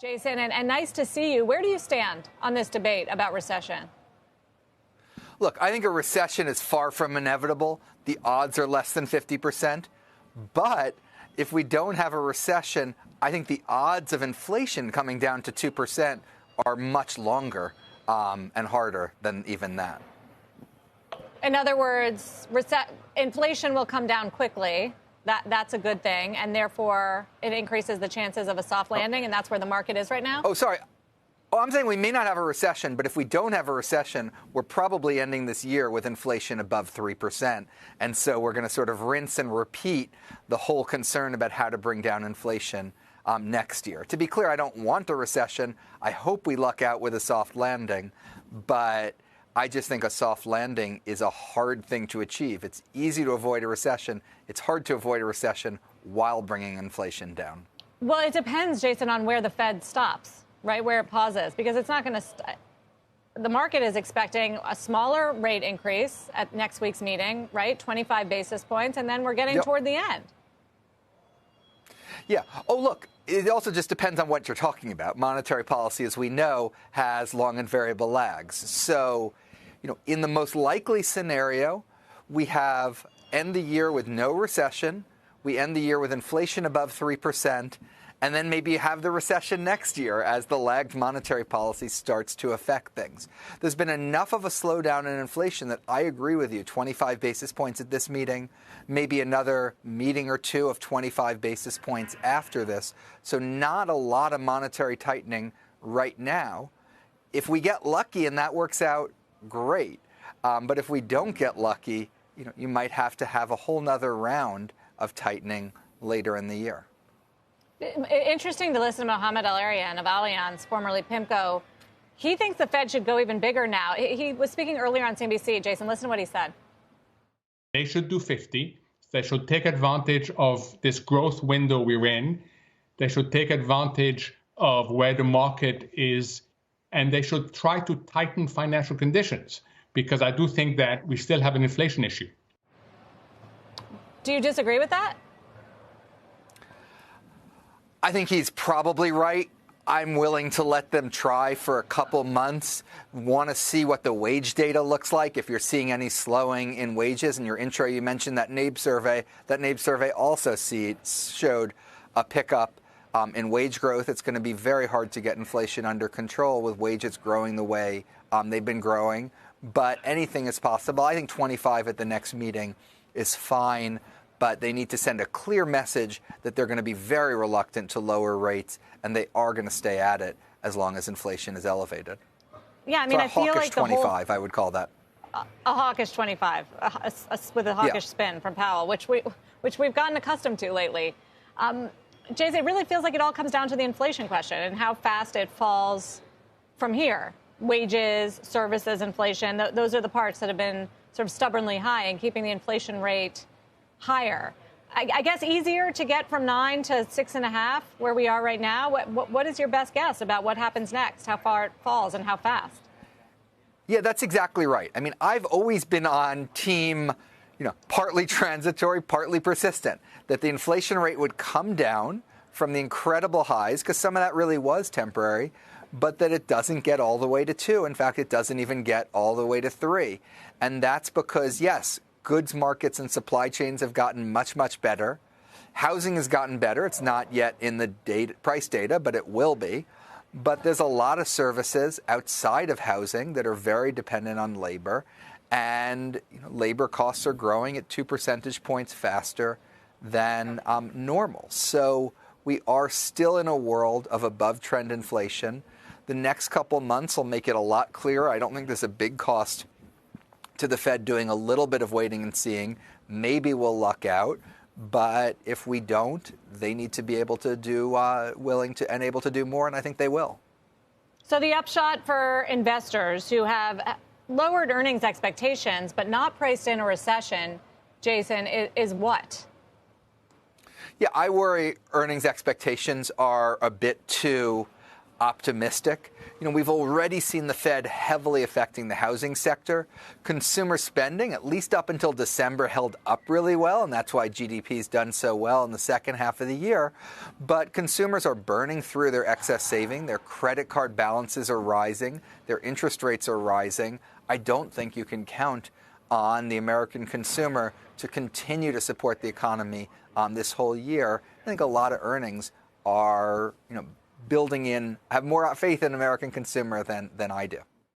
Jason, and nice to see you. Where do you stand on this debate about recession? Look, I think a recession is far from inevitable. The odds are less than 50%. But if we don't have a recession, I think the odds of inflation coming down to 2% are much longer and harder than even that. In other words, inflation will come down quickly. That's a good thing, and therefore it increases the chances of a soft landing, and that's where the market is right now? Oh, sorry. Oh, I'm saying we may not have a recession, but if we don't have a recession, we're probably ending this year with inflation above 3%. And so we're going to sort of rinse and repeat the whole concern about how to bring down inflation next year. To be clear, I don't want a recession. I hope we luck out with a soft landing, but I just think a soft landing is a hard thing to achieve. It's easy to avoid a recession. It's hard to avoid a recession while bringing inflation down. Well, it depends, Jason, on where the Fed stops, right, where it pauses, because it's not going to the market is expecting a smaller rate increase at next week's meeting, right, 25 basis points, and then we're getting toward the end. Yeah. Oh, look, it also just depends on what you're talking about. Monetary policy, as we know, has long and variable lags. So, in the most likely scenario, we have end the year with no recession. We end the year with inflation above 3%. And then maybe you have the recession next year as the lagged monetary policy starts to affect things. There's been enough of a slowdown in inflation that I agree with you. 25 basis points at this meeting, maybe another meeting or two of 25 basis points after this. So not a lot of monetary tightening right now. If we get lucky and that works out, great. But if we don't get lucky, you might have to have a whole nother round of tightening later in the year. Interesting to listen to Mohamed El-Erian of Allianz, formerly PIMCO. He thinks the Fed should go even bigger now. He was speaking earlier on CNBC. Jason, listen to what he said. They should do 50. They should take advantage of this growth window we're in. They should take advantage of where the market is, and they should try to tighten financial conditions, because I do think that we still have an inflation issue. Do you disagree with that? I think he's probably right. I'm willing to let them try for a couple months, want to see what the wage data looks like. If you're seeing any slowing in wages. In your intro, you mentioned that NABE survey. That NABE survey also showed a pickup in wage growth. It's going to be very hard to get inflation under control with wages growing the way they've been growing. But anything is possible. I think 25 at the next meeting is fine. But they need to send a clear message that they're going to be very reluctant to lower rates, and they are going to stay at it as long as inflation is elevated. Yeah, I mean, so I feel like 25, I would call that. A hawkish 25, with a hawkish spin from Powell, which we've gotten accustomed to lately. Jason, it really feels like it all comes down to the inflation question and how fast it falls from here. Wages, services, inflation, those are the parts that have been sort of stubbornly high and keeping the inflation rate higher. I guess easier to get from 9 to 6.5 where we are right now. What is your best guess about what happens next, how far it falls and how fast? Yeah, that's exactly right. I mean, I've always been on team, partly transitory, partly persistent, that the inflation rate would come down from the incredible highs, because some of that really was temporary, but that it doesn't get all the way to 2. In fact, it doesn't even get all the way to 3. And that's because, yes, goods markets and supply chains have gotten much, much better. Housing has gotten better. It's not yet in the price data, but it will be. But there's a lot of services outside of housing that are very dependent on labor. And labor costs are growing at 2 percentage points faster than normal. So we are still in a world of above-trend inflation. The next couple months will make it a lot clearer. I don't think there's a big cost to the Fed doing a little bit of waiting and seeing. Maybe we'll luck out, but if we don't, they need to be able to do, willing to and able to do more, and I think they will. So the upshot for investors who have lowered earnings expectations but not priced in a recession, Jason, is what? Yeah, I worry earnings expectations are a bit too optimistic. We've already seen the Fed heavily affecting the housing sector. Consumer spending, at least up until December, held up really well, and that's why GDP's done so well in the second half of the year. But consumers are burning through their excess saving. Their credit card balances are rising. Their interest rates are rising. I don't think you can count on the American consumer to continue to support the economy this whole year. I think a lot of earnings are, building in, have more faith in American consumer than I do.